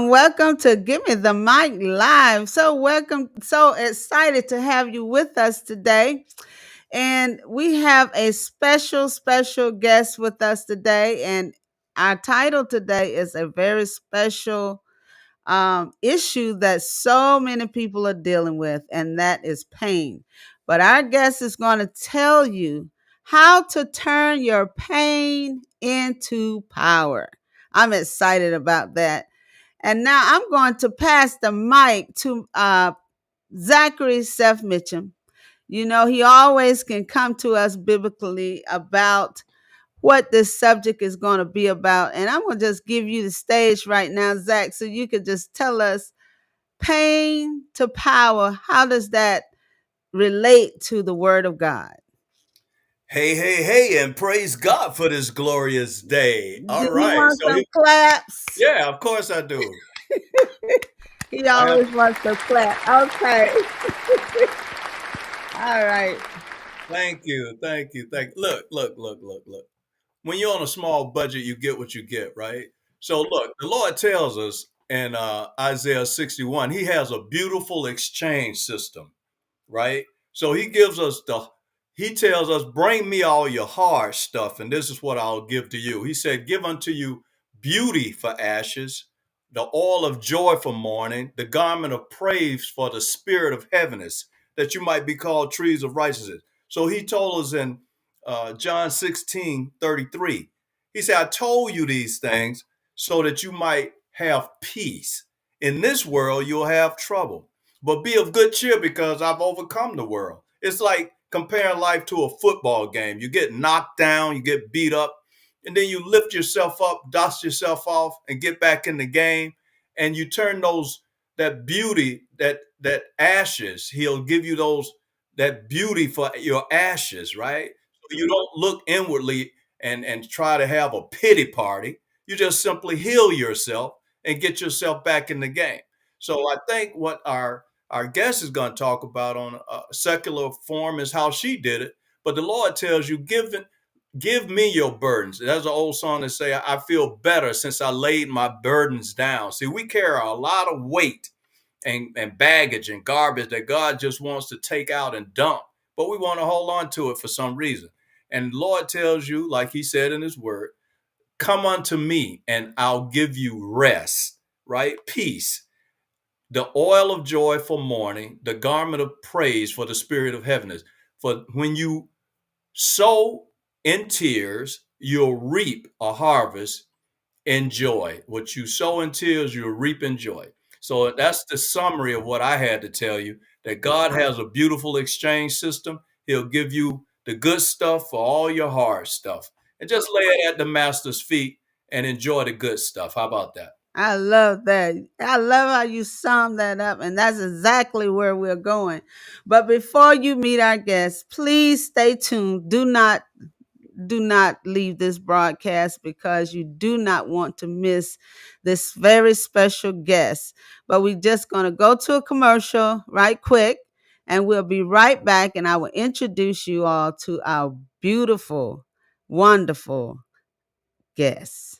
Welcome to Give Me the Mic Live. So excited to have you with us today. And we have a special guest with us today. And our title today is a very special issue that so many people are dealing with, and that is pain. But our guest is going to tell you how to turn your pain into power. I'm excited about that. And now I'm going to pass the mic to Zachary Seth Mitchum. You know, he always can come to us biblically about what this subject is going to be about. And I'm going to just give you the stage right now, Zach, so you could just tell us pain to power. How does that relate to the word of God? Hey, and praise God for this glorious day. Do All you right. want some claps? Yeah, of course I do. He I have, always wants to clap. Okay. All right. thank you. Look. When you're on a small budget, you get what you get, right? So look, the Lord tells us in Isaiah 61, he has a beautiful exchange system, right? So he tells us, bring me all your hard stuff, and this is what I'll give to you. He said, give unto you beauty for ashes, the oil of joy for mourning, the garment of praise for the spirit of heaviness, that you might be called trees of righteousness. So he told us in John 16:33, he said, I told you these things so that you might have peace. In this world, you'll have trouble, but be of good cheer because I've overcome the world. It's like comparing life to a football game. You get knocked down, you get beat up, and then you lift yourself up, dust yourself off, and get back in the game. And you turn that beauty, that ashes, he'll give you that beauty for your ashes, right? So you don't look inwardly and try to have a pity party. You just simply heal yourself and get yourself back in the game. So I think what our guest is going to talk about on a secular form is how she did it. But the Lord tells you, give me your burdens. There's an old song that say, I feel better since I laid my burdens down. See, we carry a lot of weight and baggage and garbage that God just wants to take out and dump, but we want to hold on to it for some reason. And the Lord tells you, like he said in his word, come unto me and I'll give you rest, right? Peace, the oil of joy for mourning, the garment of praise for the spirit of heaviness. For when you sow in tears, you'll reap a harvest in joy. What you sow in tears, you'll reap in joy. So that's the summary of what I had to tell you, that God has a beautiful exchange system. He'll give you the good stuff for all your hard stuff. And just lay it at the master's feet and enjoy the good stuff. How about that? I love that. I love how you sum that up, and that's exactly where we're going. But before you meet our guests, please stay tuned. Do not leave this broadcast because you do not want to miss this very special guest. But we're just going to go to a commercial right quick, and we'll be right back, and I will introduce you all to our beautiful, wonderful guests.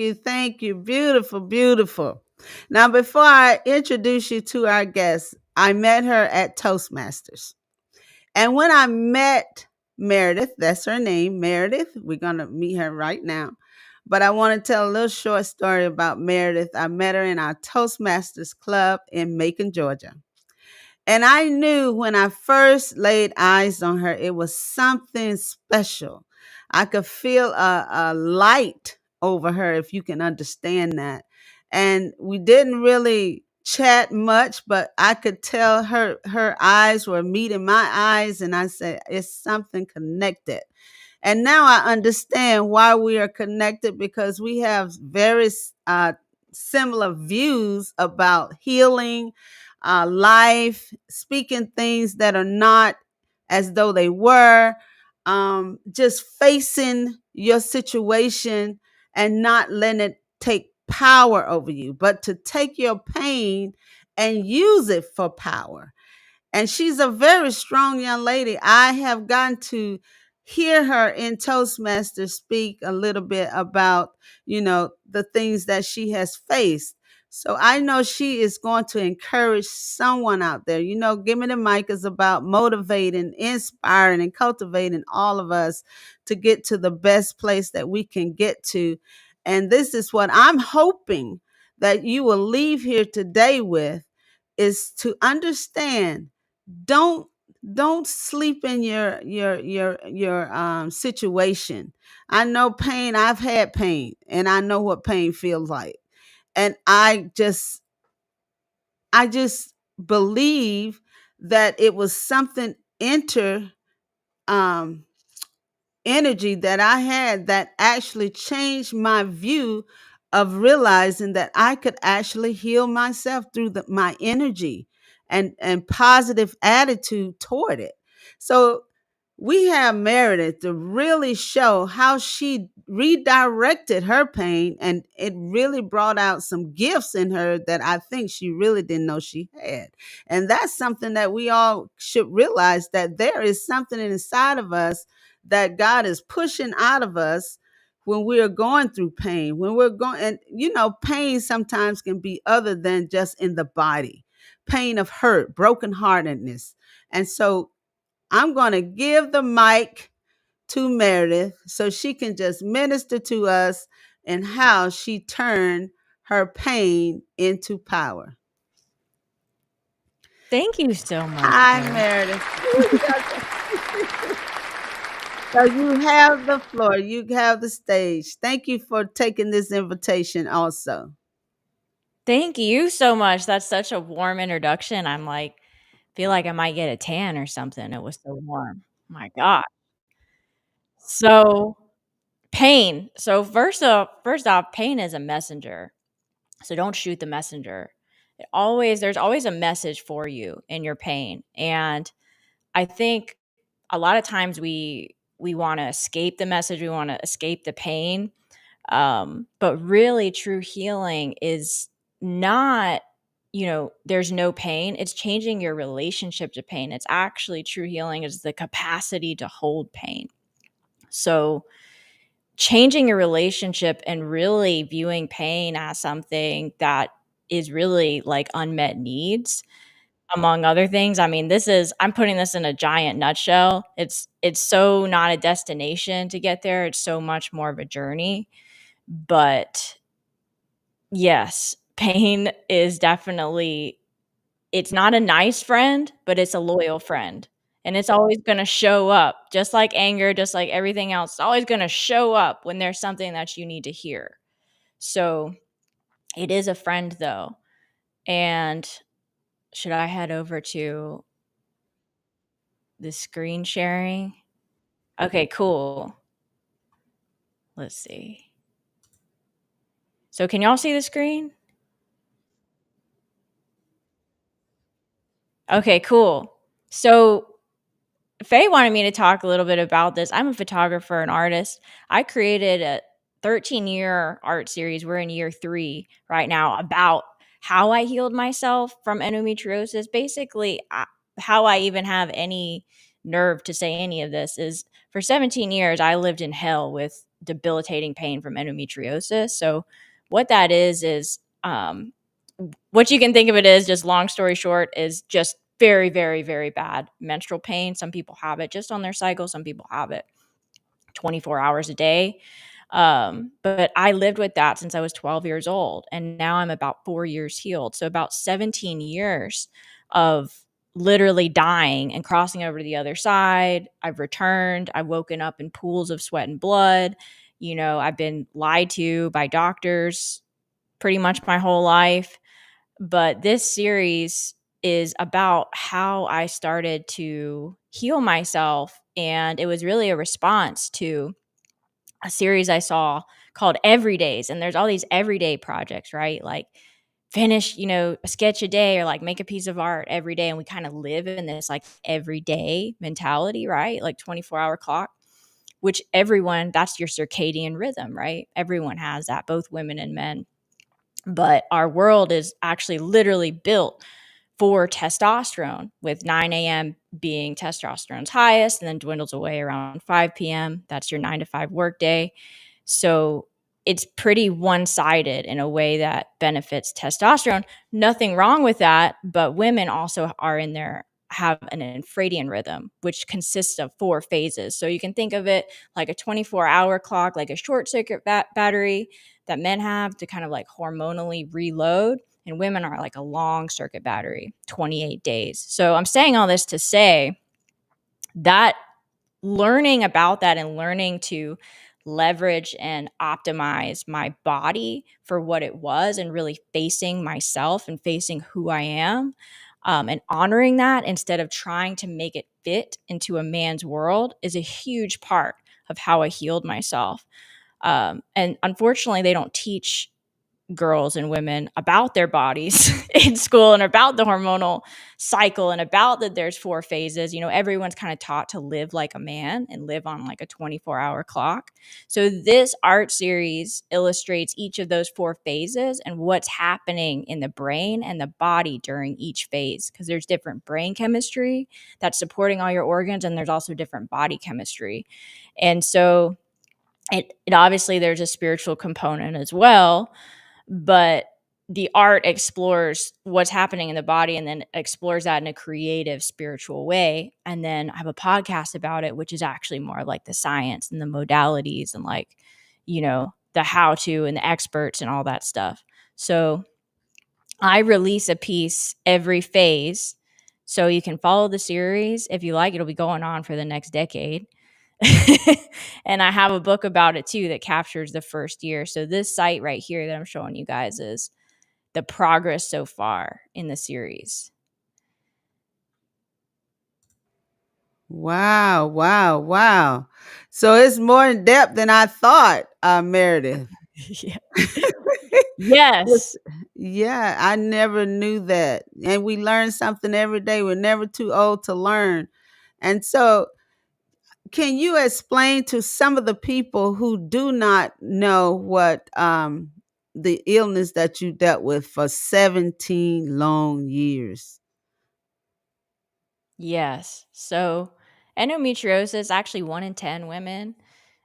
you. Thank you. Beautiful, beautiful. Now, before I introduce you to our guest, I met her at Toastmasters. And when I met Meredith, that's her name, Meredith, we're going to meet her right now. But I want to tell a little short story about Meredith. I met her in our Toastmasters club in Macon, Georgia. And I knew when I first laid eyes on her, it was something special. I could feel a light over her, if you can understand that. And we didn't really chat much, but I could tell her eyes were meeting my eyes, and I said, it's something connected. And now I understand why we are connected, because we have very similar views about healing, life, speaking things that are not as though they were, just facing your situation and not letting it take power over you, but to take your pain and use it for power. And she's a very strong young lady. I have gotten to hear her in Toastmasters speak a little bit about, the things that she has faced. So I know she is going to encourage someone out there. Give Me the Mic is about motivating, inspiring, and cultivating all of us to get to the best place that we can get to. And this is what I'm hoping that you will leave here today with, is to understand. Don't don't sleep in your situation. I know pain. I've had pain, and I know what pain feels like. And I just believe that it was something um energy that I had that actually changed my view of realizing that I could actually heal myself through my energy and positive attitude toward it. So we have Meredith to really show how she redirected her pain, and it really brought out some gifts in her that I think she really didn't know she had. And that's something that we all should realize, that there is something inside of us that God is pushing out of us when we are going through pain. When we're going, and pain sometimes can be other than just in the body, pain of hurt, brokenheartedness. And so I'm going to give the mic to Meredith so she can just minister to us and how she turned her pain into power. Thank you so much, Hi, Faye. Meredith. So you have the floor, you have the stage. Thank you for taking this invitation also. Thank you so much. That's such a warm introduction. I'm like, feel like I might get a tan or something. It was so warm. My God. So pain. So first off, pain is a messenger. So don't shoot the messenger. There's always a message for you in your pain. And I think a lot of times we want to escape the message, we want to escape the pain. But really, true healing is not, there's no pain. It's changing your relationship to pain. It's actually true healing is the capacity to hold pain. So, changing your relationship and really viewing pain as something that is really like unmet needs among other things. I mean, I'm putting this in a giant nutshell. It's so not a destination to get there. It's so much more of a journey. But yes, pain is definitely, it's not a nice friend, but it's a loyal friend. And it's always going to show up, just like anger, just like everything else. It's always going to show up when there's something that you need to hear. So it is a friend, though. And should I head over to the screen sharing? Okay, cool. Let's see. So can y'all see the screen? Okay, cool. So Faye wanted me to talk a little bit about this. I'm a photographer and artist. I created a 13-year art series. We're in year 3 right now, about how I healed myself from endometriosis. Basically, how I even have any nerve to say any of this is, for 17 years, I lived in hell with debilitating pain from endometriosis. So what that is what you can think of it as, just long story short, is just very, very, very bad menstrual pain. Some people have it just on their cycle. Some people have it 24 hours a day. But I lived with that since I was 12 years old, and now I'm about 4 years healed. So about 17 years of literally dying and crossing over to the other side. I've returned. I've woken up in pools of sweat and blood. I've been lied to by doctors pretty much my whole life. But this series is about how I started to heal myself. And it was really a response to a series I saw called Everydays. And there's all these everyday projects, right? Like finish, a sketch a day, or like make a piece of art every day. And we kind of live in this like everyday mentality, right? Like 24-hour clock, which that's your circadian rhythm, right? Everyone has that, both women and men. But our world is actually literally built for testosterone, with 9 a.m. being testosterone's highest and then dwindles away around 5 p.m. That's your 9 to 5 workday. So it's pretty one-sided in a way that benefits testosterone. Nothing wrong with that, but women also are in there, have an infradian rhythm, which consists of 4 phases. So you can think of it like a 24-hour clock, like a short circuit battery that men have to kind of like hormonally reload. And women are like a long circuit battery, 28 days. So I'm saying all this to say that learning about that and learning to leverage and optimize my body for what it was, and really facing myself and facing who I am, and honoring that instead of trying to make it fit into a man's world, is a huge part of how I healed myself. And unfortunately, they don't teach girls and women about their bodies in school, and about the hormonal cycle, and about that there's 4 phases. Everyone's kind of taught to live like a man and live on like a 24-hour clock. So this art series illustrates each of those 4 phases and what's happening in the brain and the body during each phase, because there's different brain chemistry that's supporting all your organs, and there's also different body chemistry. And so it obviously, there's a spiritual component as well, but the art explores what's happening in the body, and then explores that in a creative, spiritual way. And then I have a podcast about it, which is actually more like the science and the modalities, and like, the how to and the experts and all that stuff. So I release a piece every phase. So you can follow the series. If you like, it'll be going on for the next decade. And I have a book about it too that captures the first year. So this site right here that I'm showing you guys is the progress so far in the series. Wow, wow, wow. So it's more in depth than I thought, Meredith. Yeah. Yes. Yes. Yeah, I never knew that. And we learn something every day. We're never too old to learn. And so, can you explain to some of the people who do not know what the illness that you dealt with for 17 long years? Yes. So endometriosis, actually 1 in 10 women.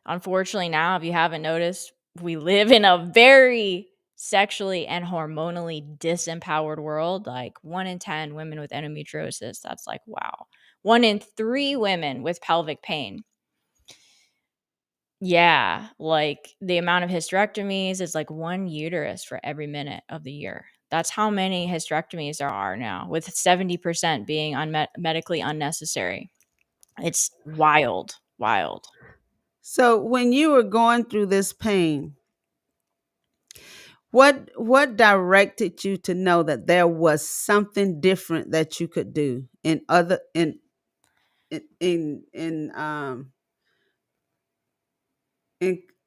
Unfortunately, now, if you haven't noticed, we live in a very sexually and hormonally disempowered world. Like 1 in 10 women with endometriosis. That's like, wow. 1 in 3 women with pelvic pain. Yeah, like the amount of hysterectomies is like one uterus for every minute of the year. That's how many hysterectomies there are now, with 70% being medically unnecessary. It's wild, wild. So, when you were going through this pain, what directed you to know that there was something different that you could do in other in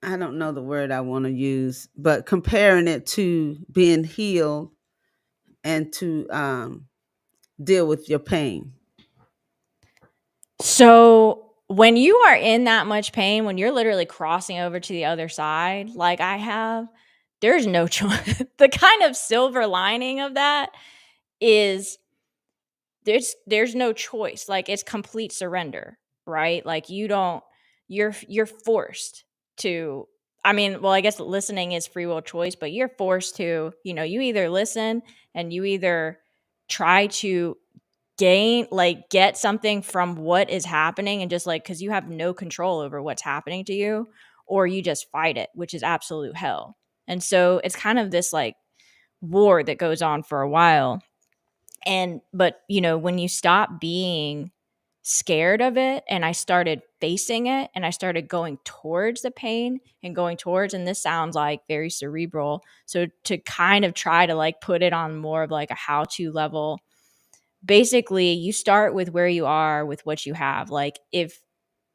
I don't know the word I want to use, but comparing it to being healed and to deal with your pain. So when you are in that much pain, when you're literally crossing over to the other side, like I have, there's no choice. The kind of silver lining of that is there's no choice. Like it's complete surrender, right? Like you're forced to I mean, well, I guess listening is free will choice, but you're forced to, you either listen and you either try to get something from what is happening and just like, because you have no control over what's happening to you, or you just fight it, which is absolute hell. And so it's kind of this like war that goes on for a while. And but when you stop being scared of it, and I started facing it, and I started going towards the pain and going towards, and this sounds like very cerebral, so to kind of try to like put it on more of like a how to level. Basically, you start with where you are with what you have. Like, if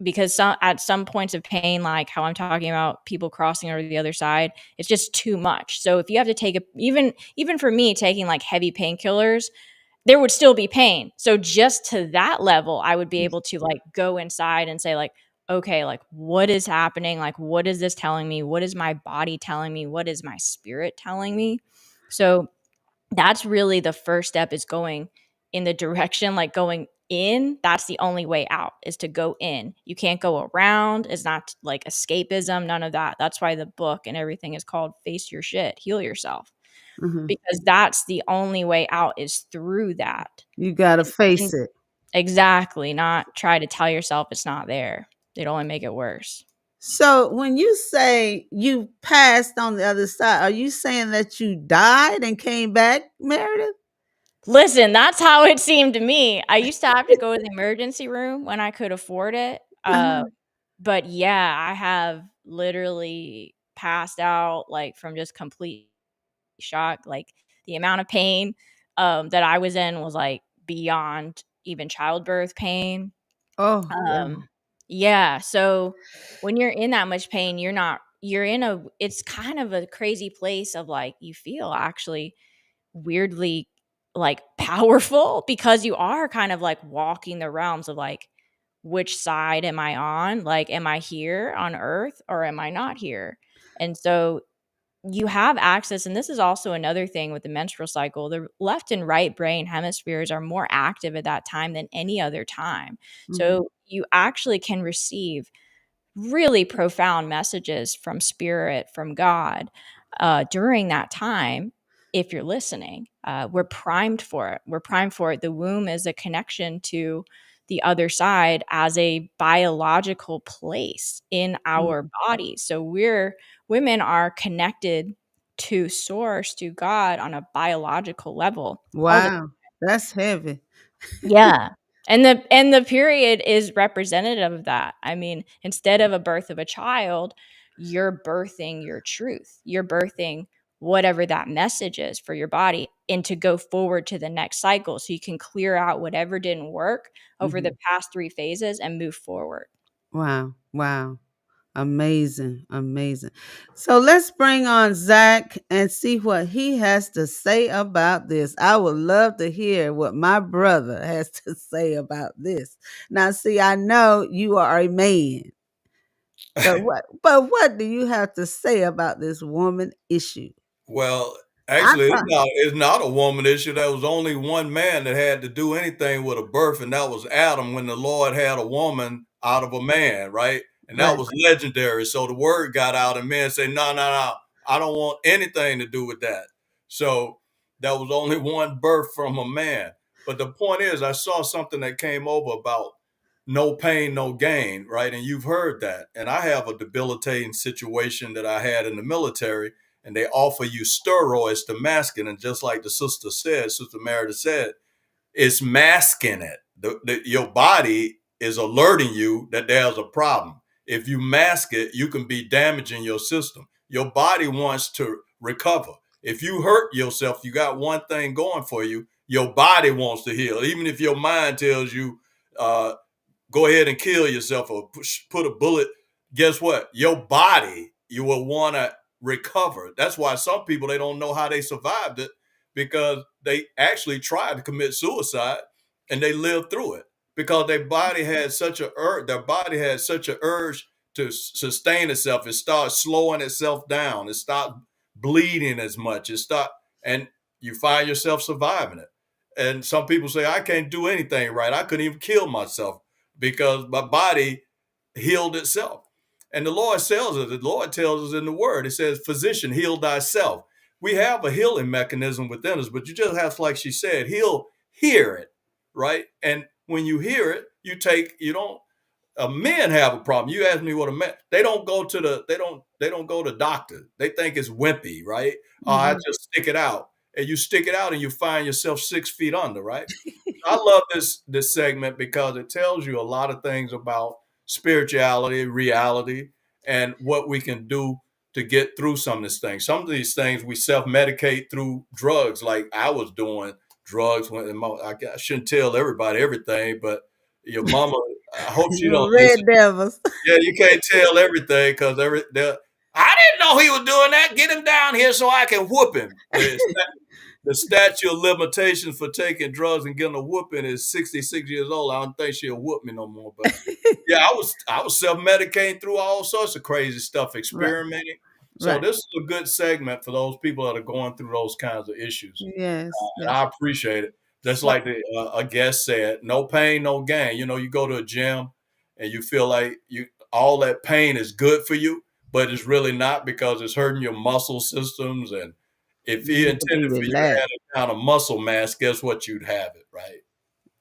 because at some points of pain, like how I'm talking about people crossing over to the other side, it's just too much. So if you have to take even for me taking like heavy painkillers, there would still be pain. So just to that level, I would be able to like go inside and say like, okay, like what is happening? Like what is this telling me? What is my body telling me? What is my spirit telling me? So that's really the first step, is going in the direction, like going in. That's the only way out, is to go in. You can't go around. It's not like escapism, none of that. That's why the book and everything is called Face Your Shit, Heal Yourself, Mhm. because that's the only way out, is through that. You got to And face it. exactly, not try to tell yourself it's not there. It'd only make it worse. So when you say you passed on the other side, are you saying that you died and came back, Meredith? Listen, that's how it seemed to me. I used to have to go to the emergency room when I could afford it. Uh-huh. But yeah, I have literally passed out like from just complete shock. Like the amount of pain that I was in was like beyond even childbirth pain. Oh, Um, wow. yeah, so when you're in that much pain, you're in a it's kind of a crazy place of like you feel actually weirdly like powerful, because you are kind of like walking the realms of like, which side am I on? Like, am I here on earth or am I not here? And so you have access, and this is also another thing with the menstrual cycle. The left and right brain hemispheres are more active at that time than any other time. Mhm. So you actually can receive really profound messages from spirit, from God, during that time. If you're listening, we're primed for it. We're primed for it. The womb is a connection to the other side as a biological place in our Mhm. bodies. So we're women are connected to source, to God, on a biological level all the. Wow. That's heavy. Yeah. And the period is representative of that. I mean, instead of a birth of a child, you're birthing your truth. You're birthing whatever that message is for your body, and to go forward to the next cycle so you can clear out whatever didn't work over the Mhm. past 3 phases and move forward. Wow. Wow. Amazing. Amazing. So let's bring on Zach and see what he has to say about this. I would love to hear what my brother has to say about this. Now, see, I know you are a man, but what do you have to say about this woman issue? Well, I actually, thought, it's not a woman issue. There was only one man that had to do anything with a birth, and that was Adam when the Lord had a woman out of a man, right? And that right. was legendary. So the word got out, and men say, no, no, no, I don't want anything to do with that. So that was only one birth from a man. But the point is, I saw something that came over about no pain, no gain, right? And you've heard that. And I have a debilitating situation that I had in the military, and they offer you steroids to mask it. And just like the sister said, Sister Meredith said, it's masking it. Your body is alerting you that there's a problem. If you mask it, you can be damaging your system. Your body wants to recover. If you hurt yourself, you got one thing going for you. Your body wants to heal. Even if your mind tells you, uh, go ahead and kill yourself or put a bullet, guess what? Your body, you will want to recover. That's why some people, they don't know how they survived it, because they actually tried to commit suicide and they lived through it because their body had such an urge to sustain itself. It started slowing itself down. It stopped bleeding as much. And you find yourself surviving it. And some people say, I can't do anything right. I couldn't even kill myself because my body healed itself. And the Lord tells us in the word, it says, physician, heal thyself. We have a healing mechanism within us, but you just have to, like she said, hear it, right? And when you hear it, you don't, men have a problem. You ask me what a man, they don't go to doctor. They think it's wimpy, right? I Mhm. just stick it out. And you stick it out and you find yourself 6 feet under, right? I love this segment because it tells you a lot of things about spirituality, reality, and what we can do to get through some of these things. Some of these things we self-medicate through drugs, like I was doing drugs when I shouldn't tell everybody everything, but your mama, I hope she don't listen. Red devils. Yeah, you can't tell everything because I didn't know he was doing that. Get him down here so I can whoop him. The statute of limitations for taking drugs and getting a whooping is 66 years old. I don't think she'll whoop me no more. But yeah, I was self-medicating through all sorts of crazy stuff, Right. experimenting. So Right. this is a good segment for those people that are going through those kinds of issues. Yes. And Yes. I appreciate it. Just So like a guest said, no pain, no gain. You go to a gym and you feel like you all that pain is good for you, but it's really not because it's hurting your muscle systems. And if you he need to be intended for you to relaxed. have a kind of muscle mass, guess what? You'd have it, right?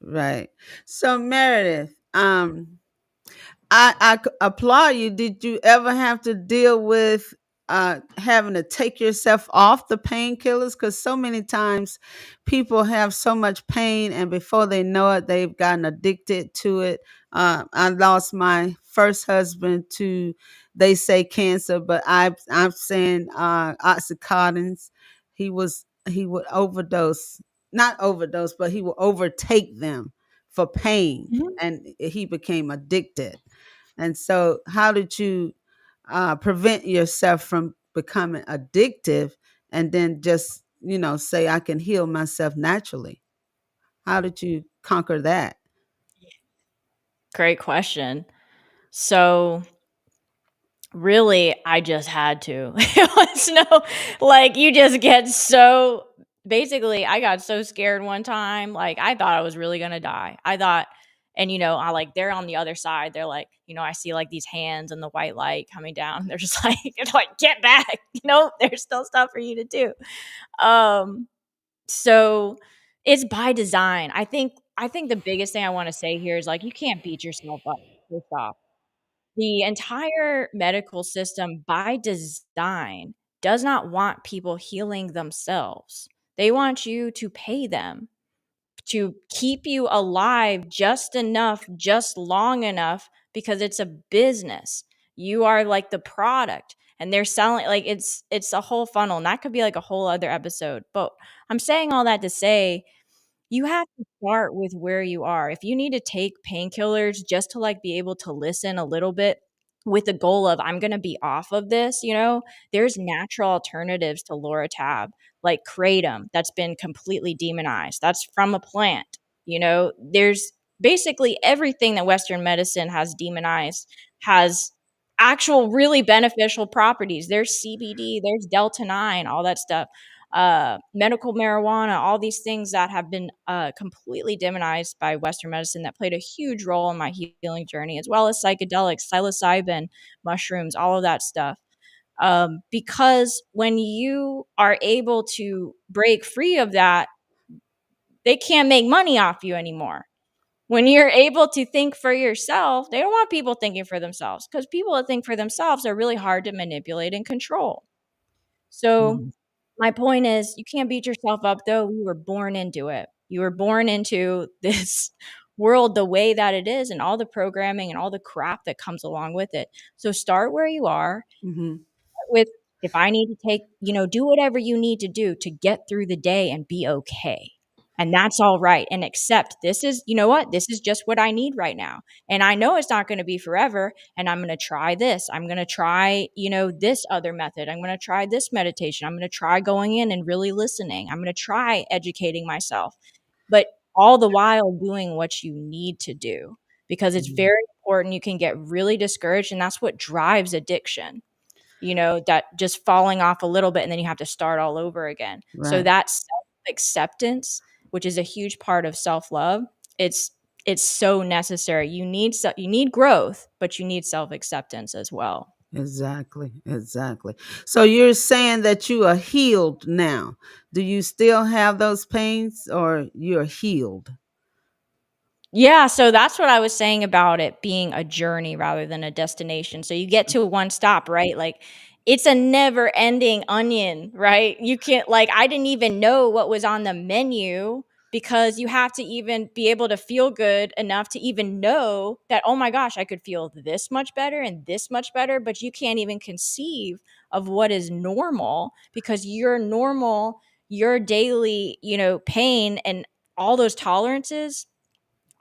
Right. So Meredith, I applaud you. Did you ever have to deal with having to take yourself off the painkillers? Because so many times people have so much pain, and before they know it, they've gotten addicted to it. I lost my first husband to, they say, cancer, but I'm saying oxycontins. He would overdose, not overdose, but he would overtake them for pain, Mhm. and he became addicted. And so, how did you prevent yourself from becoming addictive and then just, say, I can heal myself naturally? How did you conquer that? Great question. So really, I just had to. It was no, like, you just get so basically, I got so scared one time, like, I thought I was really gonna die. I thought and, I like they're on the other side, they're like, I see, like, these hands and the white light coming down, they're just like it's like, "Get back," "There's still stuff for you to do." Um, so it's by design. I think the biggest thing I wanna say here is, like, you can't beat yourself up, first off. The entire medical system, by design, does not want people healing themselves. They want you to pay them to keep you alive just enough, just long enough, because it's a business. You are like the product, and they're selling like it's a whole funnel, and that could be like a whole other episode. But I'm saying all that to say you have to start with where you are. If you need to take painkillers just to, like, be able to listen a little bit with the goal of, "I'm gonna be off of this," there's natural alternatives to Loratab, like kratom, that's been completely demonized. That's from a plant, There's basically everything that Western medicine has demonized has actual really beneficial properties. There's CBD, there's Delta-9, all that stuff, medical marijuana, all these things that have been completely demonized by Western medicine that played a huge role in my healing journey, as well as psychedelics, psilocybin, mushrooms, all of that stuff. Because when you are able to break free of that, they can't make money off you anymore. When you're able to think for yourself, they don't want people thinking for themselves because people that think for themselves are really hard to manipulate and control. So Mhm. my point is, you can't beat yourself up, though. You were born into it. You were born into this world the way that it is and all the programming and all the crap that comes along with it. So start where you are Mhm. with if I need to do whatever you need to do to get through the day and be okay. And that's all right. And accept this is, you know what? This is just what I need right now. And I know it's not going to be forever. And I'm going to try this. I'm going to try, this other method. I'm going to try this meditation. I'm going to try going in and really listening. I'm going to try educating myself, but all the while doing what you need to do because it's Mhm. very important. You can get really discouraged. And that's what drives addiction, that just falling off a little bit and then you have to start all over again. So Right. that self-acceptance, which is a huge part of self-love, it's it's so necessary. You need growth, but you need self-acceptance as well. Exactly, exactly. So you're saying that you are healed now. Do you still have those pains or you're healed? Yeah, so that's what I was saying about it being a journey rather than a destination. So you get to one stop, right? Like it's a never ending onion, right? You can't, like, I didn't even know what was on the menu because you have to even be able to feel good enough to even know that, oh my gosh, I could feel this much better and this much better, but you can't even conceive of what is normal because your daily, pain and all those tolerances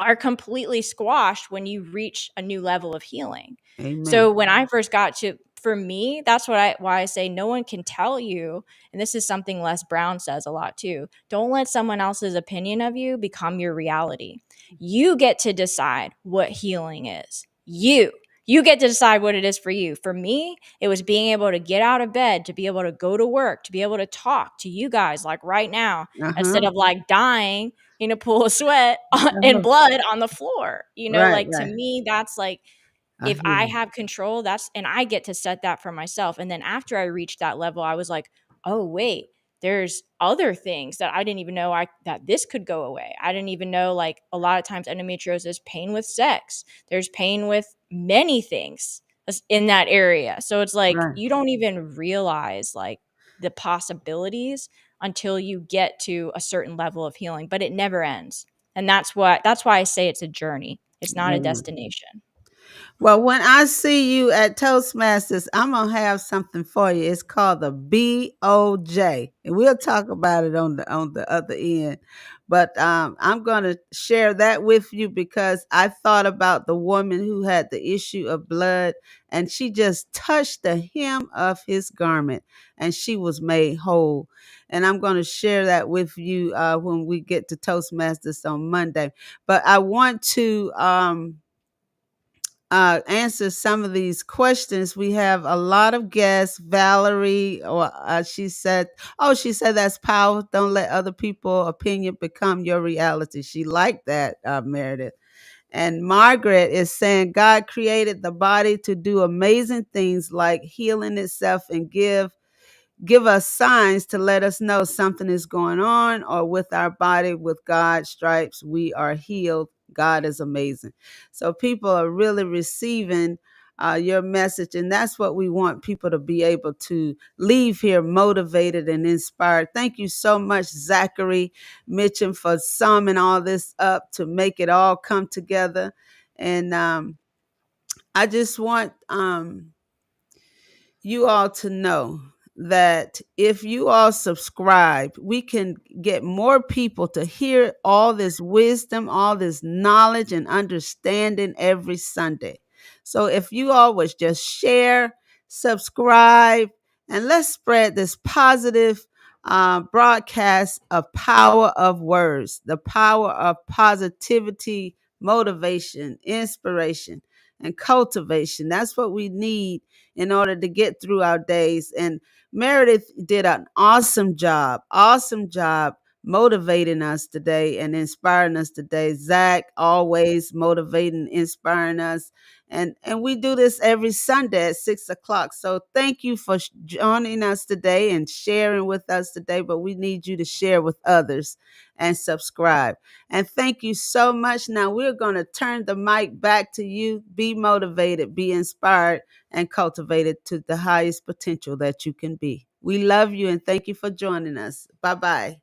are completely squashed when you reach a new level of healing. Amen. So when I first got to, for me, that's why I say no one can tell you, and this is something Les Brown says a lot too. Don't let someone else's opinion of you become your reality. You get to decide what healing is. You get to decide what it is for you. For me, it was being able to get out of bed, to be able to go to work, to be able to talk to you guys like right now, Uh-huh. instead of like dying in a pool of sweat and Uh-huh. blood on the floor. Right, Like to right. me, that's like I if hear I you. have control, that's and I get to set that for myself. And then after I reached that level, I was like, oh wait, there's other things that I didn't even know I that this could go away. I didn't even know like a lot of times endometriosis pain with sex. There's pain with many things in that area. So it's like Right. you don't even realize like the possibilities until you get to a certain level of healing, but it never ends. And that's why I say it's a journey. It's not a Amen. destination. Well, when I see you at Toastmasters, I'm gonna have something for you. It's called the BOJ, and we'll talk about it on the other end. But I'm gonna share that with you because I thought about the woman who had the issue of blood, and she just touched the hem of his garment, and she was made whole. And I'm gonna share that with you when we get to Toastmasters on Monday. But I want to answer some of these questions. We have a lot of guests. Valerie, or she said that's power. Don't let other people' opinion become your reality. She liked that, Meredith. And Margaret is saying God created the body to do amazing things like healing itself and give us signs to let us know something is going on, or with our body, with God's stripes we are healed. God is amazing. So people are really receiving your message, and that's what we want people to be able to leave here motivated and inspired. Thank you so much, Zachary Mitchum, for summing all this up to make it all come together. And I just want you all to know that if you all subscribe, we can get more people to hear all this wisdom, all this knowledge and understanding every Sunday. So if you all would just share, subscribe, and let's spread this positive broadcast of power of words, the power of positivity, motivation, inspiration, and cultivation. That's what we need in order to get through our days. And Meredith did an awesome job motivating us today and inspiring us today. Zach always motivating, inspiring us. And we do this every Sunday at 6 o'clock. So thank you for joining us today and sharing with us today. But we need you to share with others and subscribe. And thank you so much. Now we're going to turn the mic back to you. Be motivated, be inspired, and cultivate it to the highest potential that you can be. We love you and thank you for joining us. Bye bye.